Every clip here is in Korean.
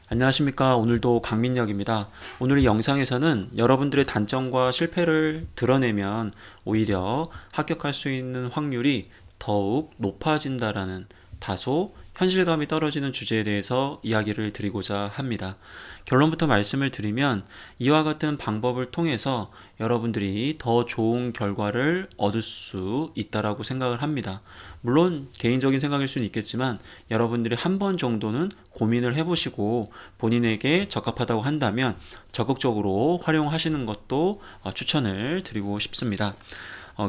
안녕하십니까. 오늘도 강민혁입니다. 오늘 이 영상에서는 여러분들의 단점과 실패를 드러내면 오히려 합격할 수 있는 확률이 더욱 높아진다라는 다소 현실감이 떨어지는 주제에 대해서 이야기를 드리고자 합니다. 결론부터 말씀을 드리면 이와 같은 방법을 통해서 여러분들이 더 좋은 결과를 얻을 수 있다라고 생각을 합니다. 물론 개인적인 생각일 수는 있겠지만 여러분들이 한 번 정도는 고민을 해보시고 본인에게 적합하다고 한다면 적극적으로 활용하시는 것도 추천을 드리고 싶습니다.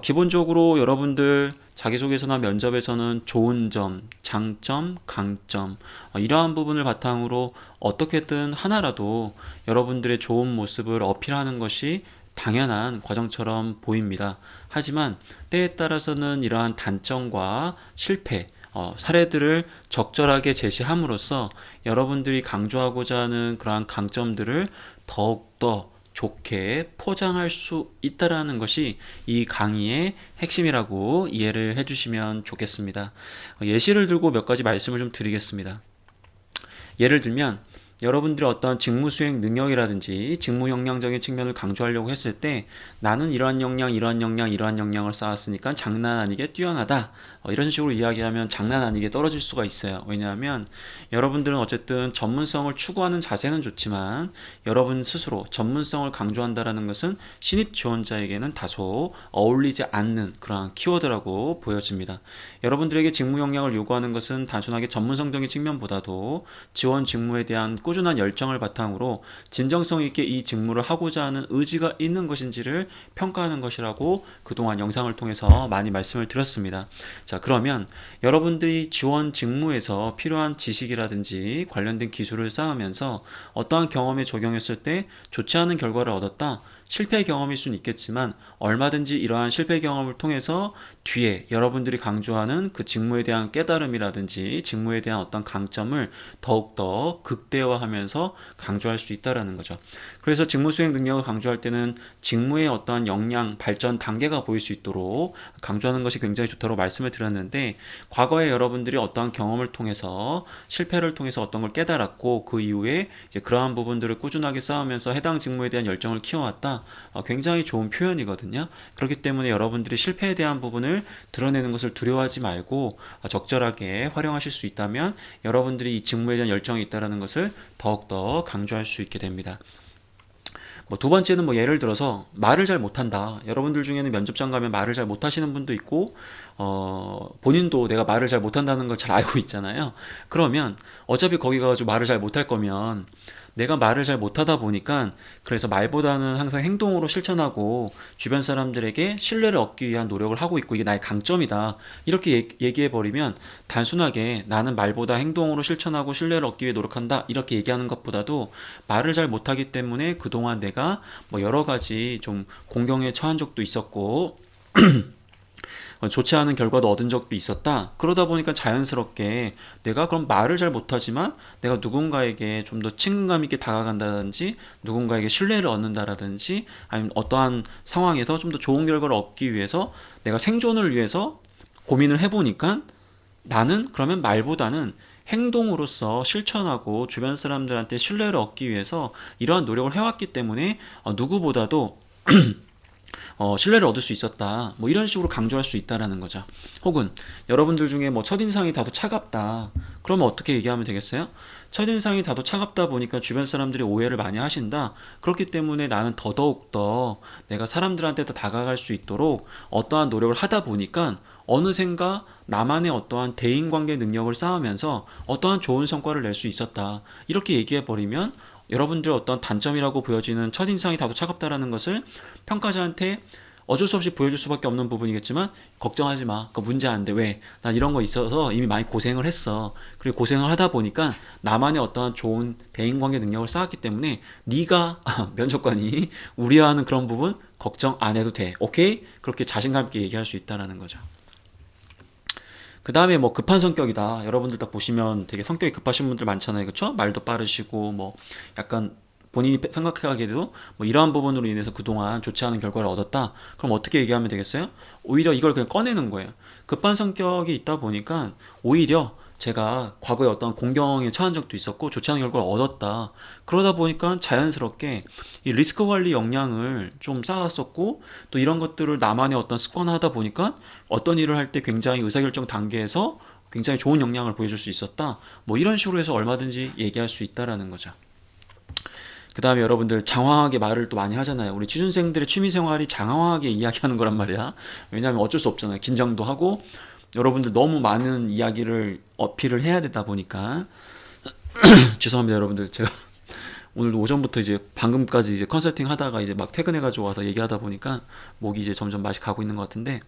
기본적으로 여러분들 자기소개서나 면접에서는 좋은 점, 장점, 강점 이러한 부분을 바탕으로 어떻게든 하나라도 여러분들의 좋은 모습을 어필하는 것이 당연한 과정처럼 보입니다. 하지만 때에 따라서는 이러한 단점과 실패, 사례들을 적절하게 제시함으로써 여러분들이 강조하고자 하는 그러한 강점들을 더욱더 좋게 포장할 수 있다라는 것이 이 강의의 핵심이라고 이해를 해주시면 좋겠습니다. 예시를 들고 몇 가지 말씀을 좀 드리겠습니다. 예를 들면 여러분들이 어떤 직무 수행 능력이라든지 직무 역량적인 측면을 강조하려고 했을 때 나는 이러한 역량, 이러한 역량, 이러한 역량을 쌓았으니까 장난 아니게 뛰어나다. 이런 식으로 이야기하면 장난 아니게 떨어질 수가 있어요. 왜냐하면 여러분들은 어쨌든 전문성을 추구하는 자세는 좋지만 여러분 스스로 전문성을 강조한다라는 것은 신입 지원자에게는 다소 어울리지 않는 그러한 키워드라고 보여집니다. 여러분들에게 직무 역량을 요구하는 것은 단순하게 전문성적인 측면보다도 지원 직무에 대한 꾸준한 열정을 바탕으로 진정성 있게 이 직무를 하고자 하는 의지가 있는 것인지를 평가하는 것이라고 그동안 영상을 통해서 많이 말씀을 드렸습니다. 자, 그러면 여러분들이 지원 직무에서 필요한 지식이라든지 관련된 기술을 쌓으면서 어떠한 경험에 적용했을 때 좋지 않은 결과를 얻었다. 실패 경험일 수는 있겠지만 얼마든지 이러한 실패 경험을 통해서 뒤에 여러분들이 강조하는 그 직무에 대한 깨달음이라든지 직무에 대한 어떤 강점을 더욱더 극대화하면서 강조할 수 있다는 거죠. 그래서 직무 수행 능력을 강조할 때는 직무의 어떠한 역량, 발전 단계가 보일 수 있도록 강조하는 것이 굉장히 좋다고 말씀을 드렸는데 과거에 여러분들이 어떠한 경험을 통해서 실패를 통해서 어떤 걸 깨달았고 그 이후에 이제 그러한 부분들을 꾸준하게 쌓으면서 해당 직무에 대한 열정을 키워왔다. 굉장히 좋은 표현이거든요. 그렇기 때문에 여러분들이 실패에 대한 부분을 드러내는 것을 두려워하지 말고 적절하게 활용하실 수 있다면 여러분들이 이 직무에 대한 열정이 있다는 것을 더욱더 강조할 수 있게 됩니다. 두 번째는 예를 들어서 말을 잘 못한다. 여러분들 중에는 면접장 가면 말을 잘 못하시는 분도 있고 본인도 내가 말을 잘 못한다는 걸 잘 알고 있잖아요. 그러면 어차피 거기 가가지고 말을 잘 못할 거면 내가 말을 잘 못하다 보니까 그래서 말보다는 항상 행동으로 실천하고 주변 사람들에게 신뢰를 얻기 위한 노력을 하고 있고 이게 나의 강점이다. 이렇게 얘기해버리면 단순하게 나는 말보다 행동으로 실천하고 신뢰를 얻기 위해 노력한다. 이렇게 얘기하는 것보다도 말을 잘 못하기 때문에 그동안 내가 여러 가지 좀 공경에 처한 적도 있었고 좋지 않은 결과도 얻은 적도 있었다. 그러다 보니까 자연스럽게 내가 그럼 말을 잘 못하지만 내가 누군가에게 좀 더 친근감 있게 다가간다든지 누군가에게 신뢰를 얻는다라든지 아니면 어떠한 상황에서 좀 더 좋은 결과를 얻기 위해서 내가 생존을 위해서 고민을 해보니까 나는 그러면 말보다는 행동으로서 실천하고 주변 사람들한테 신뢰를 얻기 위해서 이러한 노력을 해왔기 때문에 누구보다도 신뢰를 얻을 수 있었다. 이런 식으로 강조할 수 있다라는 거죠. 혹은 여러분들 중에 첫인상이 다소 차갑다. 그러면 어떻게 얘기하면 되겠어요? 첫인상이 다소 차갑다 보니까 주변 사람들이 오해를 많이 하신다. 그렇기 때문에 나는 더더욱더 내가 사람들한테 더 다가갈 수 있도록 어떠한 노력을 하다 보니까 어느샌가 나만의 어떠한 대인관계 능력을 쌓으면서 어떠한 좋은 성과를 낼 수 있었다. 이렇게 얘기해버리면 여러분들의 어떤 단점이라고 보여지는 첫인상이 다소 차갑다라는 것을 평가자한테 어쩔 수 없이 보여줄 수밖에 없는 부분이겠지만 걱정하지 마. 그거 문제 안 돼. 왜? 난 이런 거 있어서 이미 많이 고생을 했어. 그리고 고생을 하다 보니까 나만의 어떠한 좋은 대인관계 능력을 쌓았기 때문에 네가 면접관이 우려하는 그런 부분 걱정 안 해도 돼. 오케이? 그렇게 자신감 있게 얘기할 수 있다라는 거죠. 그 다음에 급한 성격이다. 여러분들 딱 보시면 되게 성격이 급하신 분들 많잖아요. 그쵸? 말도 빠르시고 약간 본인이 생각하기에도 이러한 부분으로 인해서 그동안 좋지 않은 결과를 얻었다. 그럼 어떻게 얘기하면 되겠어요? 오히려 이걸 그냥 꺼내는 거예요. 급한 성격이 있다 보니까 오히려 제가 과거에 어떤 공경에 처한 적도 있었고 좋지 않은 결과를 얻었다. 그러다 보니까 자연스럽게 이 리스크 관리 역량을 좀 쌓았었고 또 이런 것들을 나만의 어떤 습관화하다 보니까 어떤 일을 할 때 굉장히 의사결정 단계에서 굉장히 좋은 역량을 보여줄 수 있었다. 뭐 이런 식으로 해서 얼마든지 얘기할 수 있다라는 거죠. 그 다음에 여러분들 장황하게 말을 또 많이 하잖아요. 우리 취준생들의 취미생활이 장황하게 이야기하는 거란 말이야. 왜냐하면 어쩔 수 없잖아요. 긴장도 하고 여러분들 너무 많은 이야기를 어필을 해야 되다 보니까 죄송합니다 여러분들. 제가 오늘 오전부터 이제 방금까지 이제 컨설팅 하다가 이제 막 퇴근해가지고 와서 얘기하다 보니까 목이 이제 점점 맛이 가고 있는 것 같은데,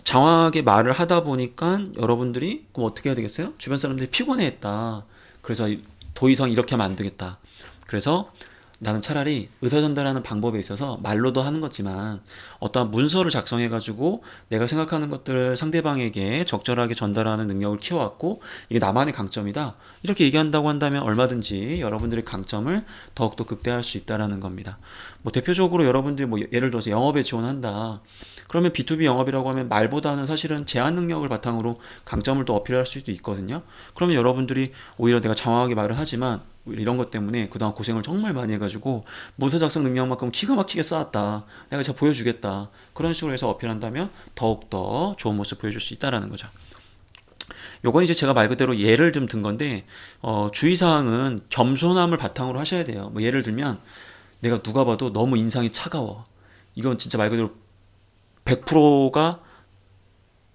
장황하게 말을 하다 보니까 여러분들이 그럼 어떻게 해야 되겠어요? 주변 사람들이 피곤해했다. 그래서 더 이상 이렇게 하면 안 되겠다. 그래서 나는 차라리 의사 전달하는 방법에 있어서 말로도 하는 거지만 어떠한 문서를 작성해 가지고 내가 생각하는 것들을 상대방에게 적절하게 전달하는 능력을 키워왔고 이게 나만의 강점이다, 이렇게 얘기한다고 한다면 얼마든지 여러분들의 강점을 더욱더 극대화할 수 있다라는 겁니다. 뭐 대표적으로 여러분들이 뭐 예를 들어서 영업에 지원한다, 그러면 B2B 영업이라고 하면 말보다는 사실은 제안 능력을 바탕으로 강점을 또 어필할 수도 있거든요. 그러면 여러분들이 오히려 내가 장황하게 말을 하지만 이런 것 때문에 그동안 고생을 정말 많이 해가지고 문서 작성 능력만큼 기가 막히게 쌓았다, 내가 제가 보여주겠다, 그런 식으로 해서 어필한다면 더욱더 좋은 모습 보여줄 수 있다라는 거죠. 요건 이제 제가 말 그대로 예를 좀 든 건데, 주의사항은 겸손함을 바탕으로 하셔야 돼요. 뭐 예를 들면 내가 누가 봐도 너무 인상이 차가워, 이건 진짜 말 그대로 100%가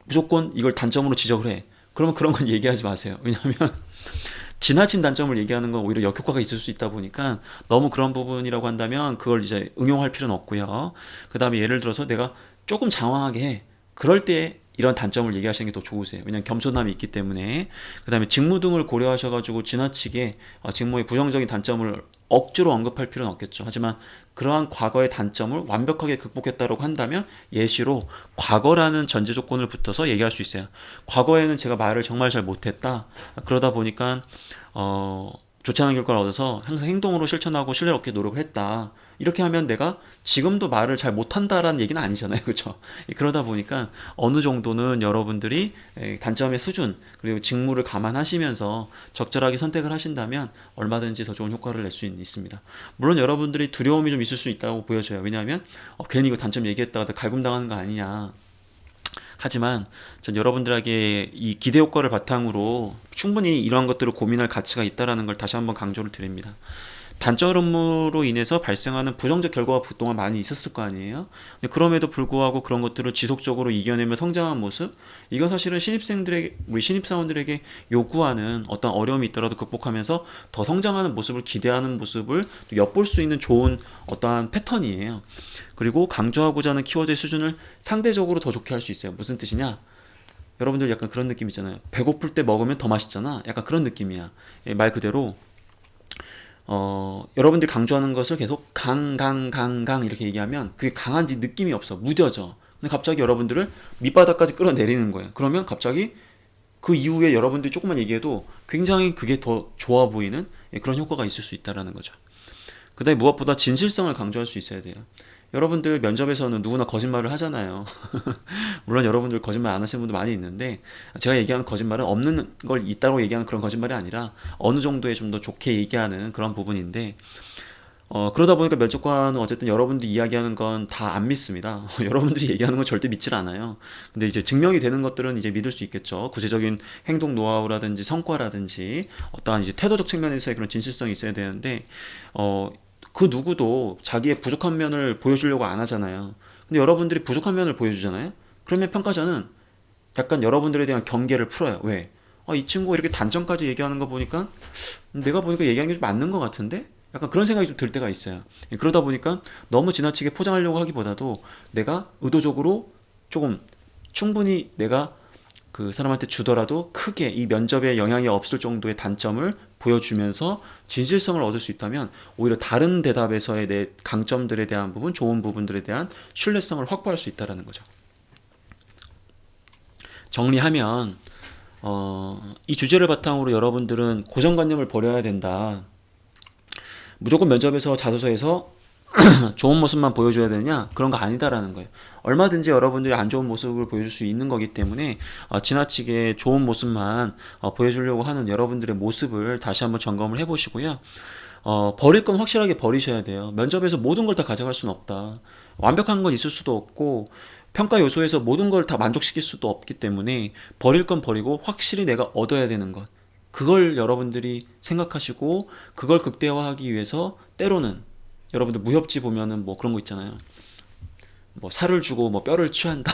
무조건 이걸 단점으로 지적을 해. 그러면 그런 건 얘기하지 마세요. 왜냐하면 지나친 단점을 얘기하는 건 오히려 역효과가 있을 수 있다 보니까 너무 그런 부분이라고 한다면 그걸 이제 응용할 필요는 없고요. 그 다음에 예를 들어서 내가 조금 장황하게 해. 그럴 때 이런 단점을 얘기하시는 게 더 좋으세요. 왜냐하면 겸손함이 있기 때문에. 그 다음에 직무 등을 고려하셔가지고 지나치게 직무의 부정적인 단점을 억지로 언급할 필요는 없겠죠. 하지만 그러한 과거의 단점을 완벽하게 극복했다고 한다면 예시로 과거라는 전제 조건을 붙어서 얘기할 수 있어요. 과거에는 제가 말을 정말 잘 못했다. 그러다 보니까 좋지 않은 결과를 얻어서 항상 행동으로 실천하고 신뢰를 얻기 노력을 했다. 이렇게 하면 내가 지금도 말을 잘 못한다라는 얘기는 아니잖아요. 그렇죠? 그러다 보니까 어느 정도는 여러분들이 단점의 수준 그리고 직무를 감안하시면서 적절하게 선택을 하신다면 얼마든지 더 좋은 효과를 낼 수 있습니다. 물론 여러분들이 두려움이 좀 있을 수 있다고 보여져요. 왜냐하면 괜히 이거 단점 얘기했다가 갈굼당하는 거 아니냐. 하지만 전 여러분들에게 이 기대 효과를 바탕으로 충분히 이러한 것들을 고민할 가치가 있다는 걸 다시 한번 강조를 드립니다. 단점으로 인해서 발생하는 부정적 결과가 그동안 많이 있었을 거 아니에요. 근데 그럼에도 불구하고 그런 것들을 지속적으로 이겨내며 성장한 모습, 이건 사실은 신입생들에게, 우리 신입사원들에게 요구하는 어떤 어려움이 있더라도 극복하면서 더 성장하는 모습을 기대하는 모습을 엿볼 수 있는 좋은 어떠한 패턴이에요. 그리고 강조하고자 하는 키워드의 수준을 상대적으로 더 좋게 할 수 있어요. 무슨 뜻이냐? 여러분들 약간 그런 느낌 있잖아요. 배고플 때 먹으면 더 맛있잖아. 약간 그런 느낌이야. 말 그대로 여러분들이 강조하는 것을 계속 강 이렇게 얘기하면 그게 강한지 느낌이 없어. 무뎌져. 근데 갑자기 여러분들을 밑바닥까지 끌어내리는 거예요. 그러면 갑자기 그 이후에 여러분들이 조금만 얘기해도 굉장히 그게 더 좋아 보이는 그런 효과가 있을 수 있다는 거죠. 그 다음에 무엇보다 진실성을 강조할 수 있어야 돼요. 여러분들 면접에서는 누구나 거짓말을 하잖아요. 물론 여러분들 거짓말 안 하시는 분도 많이 있는데, 제가 얘기하는 거짓말은 없는 걸 있다고 얘기하는 그런 거짓말이 아니라 어느 정도에 좀 더 좋게 얘기하는 그런 부분인데, 그러다 보니까 면접관은 어쨌든 여러분들이 이야기하는 건 다 안 믿습니다. 여러분들이 얘기하는 건 절대 믿질 않아요. 근데 이제 증명이 되는 것들은 이제 믿을 수 있겠죠. 구체적인 행동 노하우라든지 성과라든지 어떠한 이제 태도적 측면에서의 그런 진실성이 있어야 되는데, 그 누구도 자기의 부족한 면을 보여주려고 안 하잖아요. 근데 여러분들이 부족한 면을 보여주잖아요. 그러면 평가자는 약간 여러분들에 대한 경계를 풀어요. 왜? 이 친구가 이렇게 단점까지 얘기하는 거 보니까 내가 보니까 얘기하는 게 좀 맞는 것 같은데? 약간 그런 생각이 좀 들 때가 있어요. 그러다 보니까 너무 지나치게 포장하려고 하기보다도 내가 의도적으로 조금 충분히 내가 그 사람한테 주더라도 크게 이 면접에 영향이 없을 정도의 단점을 보여주면서 진실성을 얻을 수 있다면 오히려 다른 대답에서의 내 강점들에 대한 부분, 좋은 부분들에 대한 신뢰성을 확보할 수 있다는 거죠. 정리하면 이 주제를 바탕으로 여러분들은 고정관념을 버려야 된다. 무조건 면접에서 자소서에서 좋은 모습만 보여줘야 되느냐? 그런 거 아니다라는 거예요. 얼마든지 여러분들이 안 좋은 모습을 보여줄 수 있는 거기 때문에 지나치게 좋은 모습만 보여주려고 하는 여러분들의 모습을 다시 한번 점검을 해보시고요. 버릴 건 확실하게 버리셔야 돼요. 면접에서 모든 걸 다 가져갈 수는 없다. 완벽한 건 있을 수도 없고 평가 요소에서 모든 걸 다 만족시킬 수도 없기 때문에 버릴 건 버리고 확실히 내가 얻어야 되는 것. 그걸 여러분들이 생각하시고 그걸 극대화하기 위해서 때로는 여러분들 무협지 보면은 뭐 그런 거 있잖아요. 뭐 살을 주고 뭐 뼈를 취한다.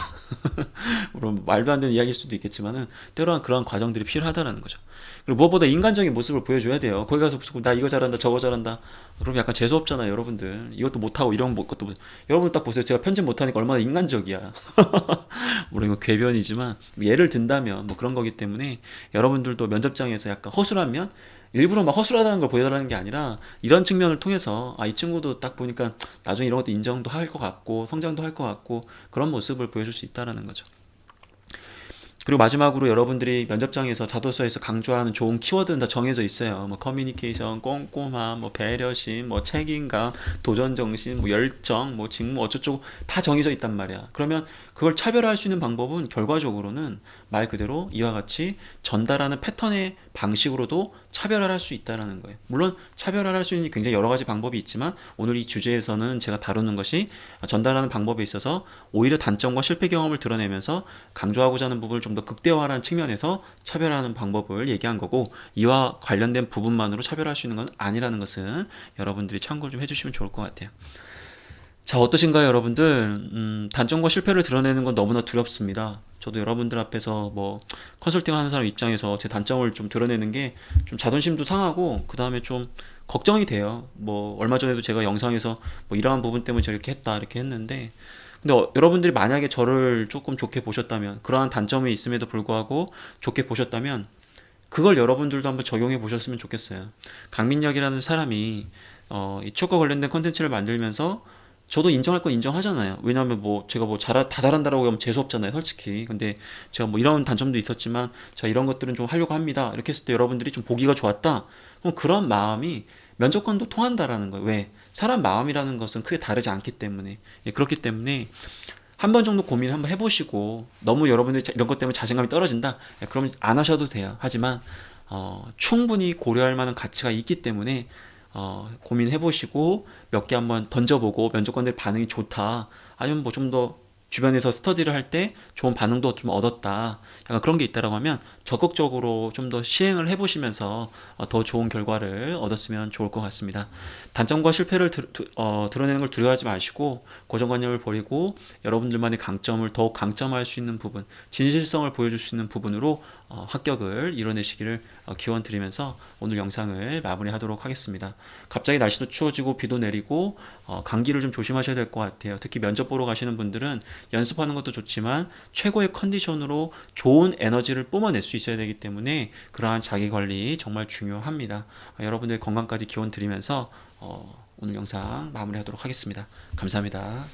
물론 말도 안 되는 이야기일 수도 있겠지만은 때로는 그러한 과정들이 필요하다는 거죠. 그리고 무엇보다 인간적인 모습을 보여줘야 돼요. 거기 가서 무슨 나 이거 잘한다 저거 잘한다. 그럼 약간 재수 없잖아요, 여러분들. 이것도 못하고 이런 것도 여러분 딱 보세요. 제가 편집 못하니까 얼마나 인간적이야. 물론 이거 궤변이지만 예를 든다면 뭐 그런 거기 때문에 여러분들도 면접장에서 약간 허술하면 일부러 막 허술하다는 걸 보여달라는 게 아니라 이런 측면을 통해서 이 친구도 딱 보니까 나중에 이런 것도 인정도 할 것 같고 성장도 할 것 같고 그런 모습을 보여줄 수 있다라는 거죠. 그리고 마지막으로 여러분들이 면접장에서 자소서에서 강조하는 좋은 키워드는 다 정해져 있어요. 뭐 커뮤니케이션, 꼼꼼함, 뭐 배려심, 뭐 책임감, 도전 정신, 뭐 열정, 뭐 직무 어쩌고 다 정해져 있단 말이야. 그러면 그걸 차별화할 수 있는 방법은 결과적으로는 말 그대로 이와 같이 전달하는 패턴의 방식으로도 차별화를 할 수 있다라는 거예요. 물론 차별화를 할 수 있는 굉장히 여러 가지 방법이 있지만 오늘 이 주제에서는 제가 다루는 것이 전달하는 방법에 있어서 오히려 단점과 실패 경험을 드러내면서 강조하고자 하는 부분을 좀 더 극대화하는 측면에서 차별하는 방법을 얘기한 거고 이와 관련된 부분만으로 차별할 수 있는 건 아니라는 것은 여러분들이 참고 좀 해주시면 좋을 것 같아요. 자, 어떠신가요, 여러분들? 단점과 실패를 드러내는 건 너무나 두렵습니다. 저도 여러분들 앞에서 뭐 컨설팅 하는 사람 입장에서 제 단점을 좀 드러내는 게 좀 자존심도 상하고 그 다음에 좀 걱정이 돼요. 뭐 얼마 전에도 제가 영상에서 뭐 이러한 부분 때문에 저렇게 했다 이렇게 했는데 근데 여러분들이 만약에 저를 조금 좋게 보셨다면 그러한 단점이 있음에도 불구하고 좋게 보셨다면 그걸 여러분들도 한번 적용해 보셨으면 좋겠어요. 강민혁이라는 사람이 이 축구와 관련된 컨텐츠를 만들면서 저도 인정할 건 인정하잖아요. 왜냐하면 뭐 제가 뭐 다 잘한다라고 하면 재수 없잖아요, 솔직히. 근데 제가 뭐 이런 단점도 있었지만 제가 이런 것들은 좀 하려고 합니다. 이렇게 했을 때 여러분들이 좀 보기가 좋았다. 그럼 그런 마음이 면접관도 통한다라는 거예요. 왜? 사람 마음이라는 것은 크게 다르지 않기 때문에. 예, 그렇기 때문에 한 번 정도 고민을 한번 해보시고 너무 여러분들이 이런 것 때문에 자신감이 떨어진다? 예, 그러면 안 하셔도 돼요. 하지만 충분히 고려할 만한 가치가 있기 때문에 고민해보시고 몇 개 한번 던져보고 면접관들 반응이 좋다. 아니면 뭐 좀 더 주변에서 스터디를 할 때 좋은 반응도 좀 얻었다. 약간 그런 게 있다라고 하면 적극적으로 좀 더 시행을 해보시면서 더 좋은 결과를 얻었으면 좋을 것 같습니다. 단점과 실패를 드러내는 걸 두려워하지 마시고 고정관념을 버리고 여러분들만의 강점을 더욱 강점할 수 있는 부분, 진실성을 보여줄 수 있는 부분으로 합격을 이뤄내시기를 기원 드리면서 오늘 영상을 마무리하도록 하겠습니다. 갑자기 날씨도 추워지고 비도 내리고 감기를 좀 조심하셔야 될 것 같아요. 특히 면접 보러 가시는 분들은 연습하는 것도 좋지만 최고의 컨디션으로 좋은 에너지를 뿜어낼 수 있어야 되기 때문에 그러한 자기관리 정말 중요합니다. 여러분들의 건강까지 기원 드리면서 오늘 영상 마무리하도록 하겠습니다. 감사합니다.